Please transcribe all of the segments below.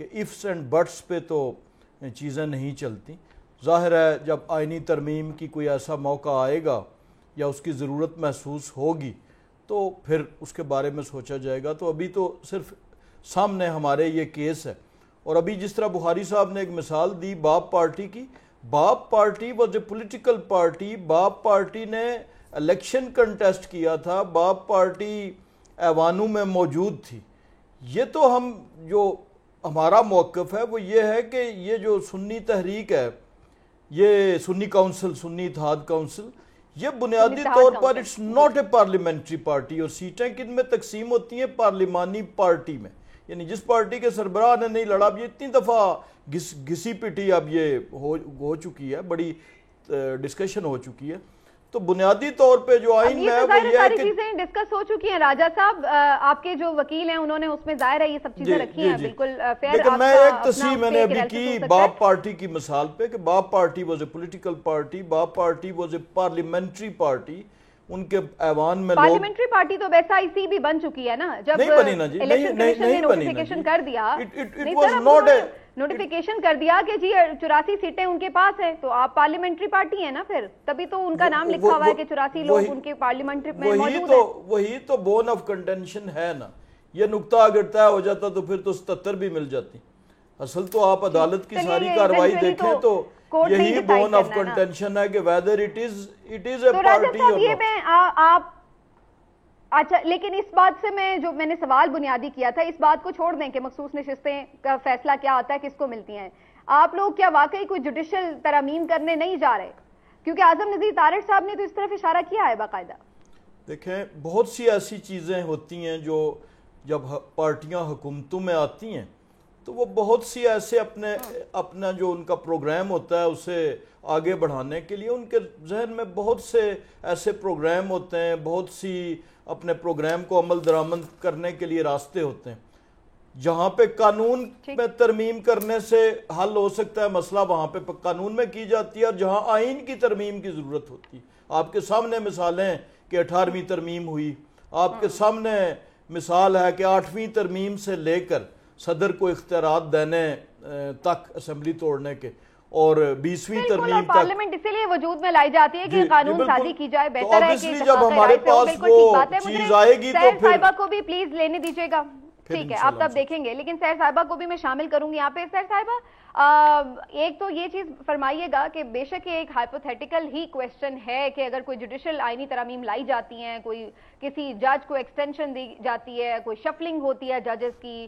کہ ifs and bits پہ تو چیزیں نہیں چلتی. ظاہر ہے جب آئینی ترمیم کی کوئی ایسا موقع آئے گا یا اس کی ضرورت محسوس ہوگی تو پھر اس کے بارے میں سوچا جائے گا. تو ابھی تو صرف سامنے ہمارے یہ کیس ہے. اور ابھی جس طرح بخاری صاحب نے ایک مثال دی باپ پارٹی کی, باپ party was a political party. BAP party نے الیکشن کنٹیسٹ کیا تھا, باپ پارٹی ایوانوں میں موجود تھی. یہ تو ہم جو ہمارا موقف ہے وہ یہ ہے کہ یہ جو سنی تحریک ہے, یہ سنی کونسل, سنی اتحاد کونسل, یہ بنیادی طور پر it's not a parliamentary party. اور سیٹیں کن میں تقسیم ہوتی ہیں؟ پارلیمانی پارٹی میں. یعنی جس پارٹی کے سربراہ نے نہیں لڑا, اب یہ اتنی دفعہ گھسی پٹی اب یہ ہو چکی ہے, بڑی ڈسکشن ہو چکی ہے. تو بنیادی طور پہ جو آئین میں ہے وہ یہ ہے کہ چیزیں ڈسکس ہو چکی ہیں. راجہ صاحب آپ کے جو وکیل ہیں انہوں نے اس میں ظاہر ہے یہ سب چیزیں رکھی ہیں, بالکل فیئر. لیکن میں ایک تصحیح میں نے ابھی کی باپ پارٹی کی مثال پہ کہ BAP party was a political party, BAP party was a parliamentary party. ان کے ایوان میں لوگ پارلیمنٹری پارٹی تو ویسا اسی بھی بن چکی ہے نا, جب نہیں بنی نا جی, نہیں بنی نوٹیفیکیشن کر دیا, نوٹیفیکیشن کر دیا کہ جی 84 سیٹیں ان کے پاس ہیں تو آپ پارلیمنٹری پارٹی ہیں نا, پھر تبھی تو ان کا نام لکھا ہوا ہے کہ 84 لوگ ان کے پارلیمنٹ میں موجود ہیں. وہی تو بون آف کنٹینشن ہے نا. یہ نقطہ اگر طے ہو جاتا تو پھر تو 77 بھی مل جاتی. اصل تو آپ عدالت کی ساری کارروائی دیکھیں تو یہی بون آف کنٹینشن ہے کہ whether it is a party اور آپ. اچھا, لیکن اس بات سے میں نے سوال بنیادی کیا تھا, اس بات کو چھوڑ دیں کہ مخصوص نشستیں کا فیصلہ کیا ہوتا ہے, کس کو ملتی ہیں. آپ لوگ کیا واقعی کوئی جوڈیشل ترامیم کرنے نہیں جا رہے؟ کیونکہ اعظم نذیر تارڑ صاحب نے تو اس طرف اشارہ کیا ہے باقاعدہ. دیکھیں بہت سی ایسی چیزیں ہوتی ہیں جو جب پارٹیاں حکومتوں میں آتی ہیں تو وہ بہت سی ایسے اپنا جو ان کا پروگرام ہوتا ہے اسے آگے بڑھانے کے لیے ان کے ذہن میں بہت سے ایسے پروگرام ہوتے ہیں, بہت سی اپنے پروگرام کو عمل درآمد کرنے کے لیے راستے ہوتے ہیں. جہاں پہ قانون میں ترمیم کرنے سے حل ہو سکتا ہے مسئلہ وہاں پہ قانون میں کی جاتی ہے, اور جہاں آئین کی ترمیم کی ضرورت ہوتی ہے. آپ کے سامنے مثالیں کہ 18ویں ترمیم ہوئی, آپ کے سامنے مثال ہے کہ 8ویں ترمیم سے لے کر صدر کو اختیارات دینے تک اسمبلی توڑنے کے, اور 20ویں ترمیم تک پارلیمنٹ اسی لیے وجود میں لائی جاتی ہے کہ قانون سازی کی جائے. بہتر ہے کہ جب ہمارے پاس وہ چیز آئے گی تو پھر صاحبہ کو بھی پلیز لینے دیجیے گا. ٹھیک ہے, آپ تب دیکھیں گے, لیکن سیر صاحبہ کو بھی میں شامل کروں گی یہاں پہ. سیر صاحبہ ایک تو یہ چیز فرمائیے گا کہ بے شک یہ ایک ہائپوتھیٹیکل ہی کویسچن ہے کہ اگر کوئی جوڈیشل آئینی ترامیم لائی جاتی ہیں, کوئی کسی جج کو ایکسٹینشن دی جاتی ہے, کوئی شفلنگ ہوتی ہے ججز کی,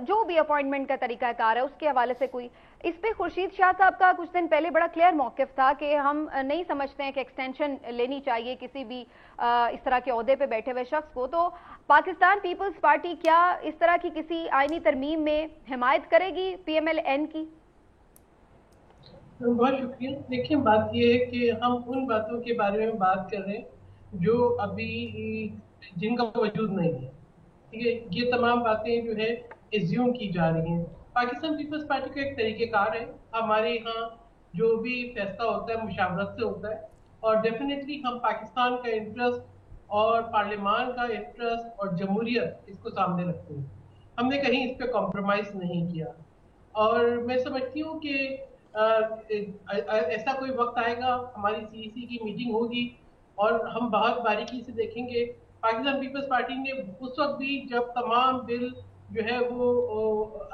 جو بھی اپوائنٹمنٹ کا طریقہ کار ہے اس کے حوالے سے کوئی, اس پہ خورشید شاہ صاحب کا کچھ دن پہلے بڑا کلیئر موقف تھا کہ ہم نہیں سمجھتے ہیں کہ ایکسٹینشن لینی چاہیے کسی بھی اس طرح کے عہدے پہ بیٹھے ہوئے شخص کو. تو پاکستان پیپلز پارٹی کیا اس طرح کی کسی آئینی ترمیم میں حمایت کرے گی پی ایم ایل این کی؟ بہت شکریہ. دیکھیں بات یہ ہے کہ ہم ان باتوں کے بارے میں بات کر رہے ہیں جو ابھی جن کا وجود نہیں ہے. ٹھیک ہے, یہ تمام باتیں جو ہے ایزیوم کی جا رہی ہیں. پاکستان پیپلز پارٹی کا ایک طریقہ کار ہے, ہمارے یہاں جو بھی فیصلہ ہوتا ہے مشاورت سے ہوتا ہے, اور ڈیفینیٹلی ہم پاکستان کا انٹرسٹ اور پارلیمان کا انٹرسٹ اور جمہوریت اس کو سامنے رکھتے ہیں. ہم نے کہیں اس پہ کمپرومائز نہیں کیا, اور میں سمجھتی ہوں کہ ایسا کوئی وقت آئے گا, ہماری سی ای سی کی میٹنگ ہوگی اور ہم بہت باریکی سے دیکھیں گے. پاکستان پیپلز پارٹی نے اس وقت بھی جب تمام بل جو ہے وہ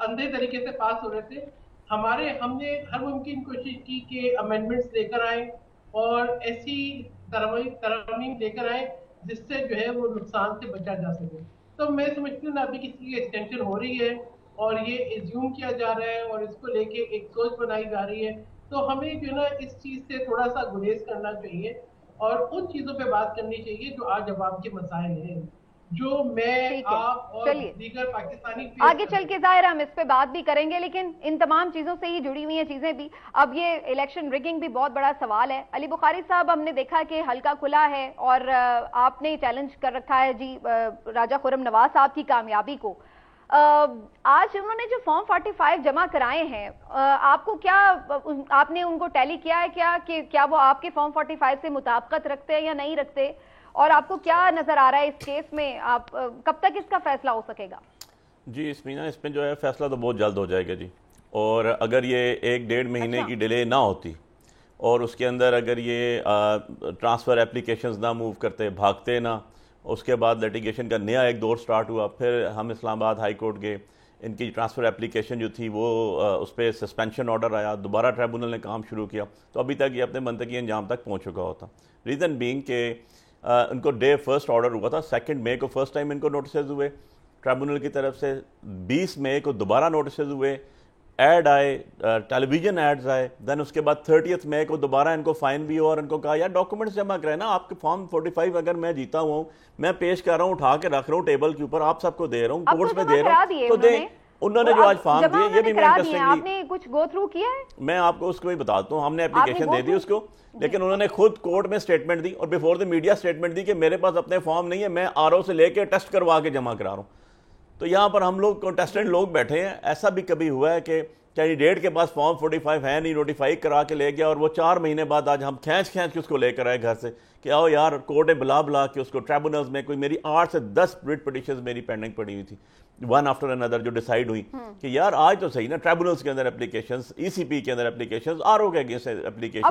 اندھے طریقے سے پاس ہو رہے تھے, ہم نے ہر ممکن کوشش کی کہ امینڈمنٹس لے کر آئیں اور ایسی ترامیم لے کر آئیں جس سے جو ہے وہ نقصان سے بچا جا سکے. تو میں سمجھتی ہوں ابھی کسی کی ایکسٹینشن ہو رہی ہے اور یہ ایزیوم کیا جا رہا ہے اور اس کو لے کے ایک سوچ بنائی جا رہی ہے, تو ہمیں جو ہے نا اس چیز سے تھوڑا سا گریز کرنا چاہیے اور ان چیزوں پہ بات کرنی چاہیے جو آج عوام کے مسائل ہیں, جو میں آپ اور دیگر پاکستانی آگے چل کے ظاہر ہم اس پہ بات بھی کریں گے, لیکن ان تمام چیزوں سے ہی جڑی ہوئی ہیں چیزیں بھی. اب یہ الیکشن ریگنگ بھی بہت بڑا سوال ہے. علی بخاری صاحب, ہم نے دیکھا کہ حلقہ کھلا ہے اور آپ نے چیلنج کر رکھا ہے جی راجہ خرم نواز صاحب کی کامیابی کو. آج انہوں نے جو فارم 45 جمع کرائے ہیں, آپ کو کیا, آپ نے ان کو ٹیلی کیا ہے کہ کیا وہ آپ کے فارم 45 سے مطابقت رکھتے ہیں یا نہیں رکھتے, اور آپ کو کیا نظر آ رہا ہے اس کیس میں, آپ کب تک اس کا فیصلہ ہو سکے گا؟ جی اس میں جو ہے فیصلہ تو بہت جلد ہو جائے گا جی، اور اگر یہ 1-1.5 مہینے کی ڈیلے نہ ہوتی اور اس کے اندر اگر یہ ٹرانسفر اپلیکیشنز نہ موو کرتے، بھاگتے نہ، اس کے بعد لیٹیگیشن کا نیا ایک دور سٹارٹ ہوا، پھر ہم اسلام آباد ہائی کورٹ گئے، ان کی ٹرانسفر اپلیکیشن جو تھی وہ اس پہ سسپینشن آرڈر آیا، دوبارہ ٹریبونل نے کام شروع کیا، تو ابھی تک یہ اپنے منطقی انجام تک پہنچ چکا ہوتا۔ ریزن بینگ کہ ان کو ڈے فرسٹ آرڈر ہوا تھا، 2 مئی کو فرسٹ ٹائم ان کو نوٹسز ہوئے ٹریبونل کی طرف سے، 20 مئی کو دوبارہ نوٹسز ہوئے، ایڈ آئے، ٹیلی ویژن ایڈز آئے، دین اس کے بعد 30 مئی کو دوبارہ ان کو فائن بھی ہوا اور ان کو کہا یار ڈاکومنٹس جمع کریں نا، آپ کے فارم 45 اگر میں جیتا ہوا ہوں، میں پیش کر رہا ہوں، اٹھا کے رکھ رہا ہوں ٹیبل کے اوپر، آپ سب کو دے رہا ہوں، کورٹس میں دے رہا ہوں، تو دیں۔ انہوں نے جو آج فارم دیے یہ بھی میں آپ نے کچھ گو تھرو کیا ہے؟ میں آپ کو اس کو بھی بتاتا ہوں، ہم نے اپلیکیشن دے دی اس کو، لیکن انہوں نے خود کورٹ میں سٹیٹمنٹ دی اور بیفور دی میڈیا سٹیٹمنٹ دی کہ میرے پاس اپنے فارم نہیں ہے، میں آر او سے لے کے ٹیسٹ کروا کے جمع کرا رہا ہوں۔ تو یہاں پر ہم لوگ کنٹیسٹنٹ لوگ بیٹھے ہیں، ایسا بھی کبھی ہوا ہے کہ کینڈیڈیٹ کے پاس فارم 45 ہے نہیں، نوٹیفائی کرا کے لے گیا اور وہ 4 مہینے بعد آج ہم کھینچ کے اس کو لے کر آئے گھر سے کہ آؤ یار کورٹ نے بلا کے اس کو ٹریبونلز میں کوئی میری 8 سے 10 ریٹ پٹیشنز میری پینڈنگ پڑی ہوئی تھی، ون آفٹر انادر، جو ڈیسائیڈ ہوئی کہ یار آج تو صحیح نا ٹریبونلز کے اندر اپلیکیشنز، ای سی پی کے اندر اپلیکیشنز، آر او کے اگینسٹ اپلیکیشن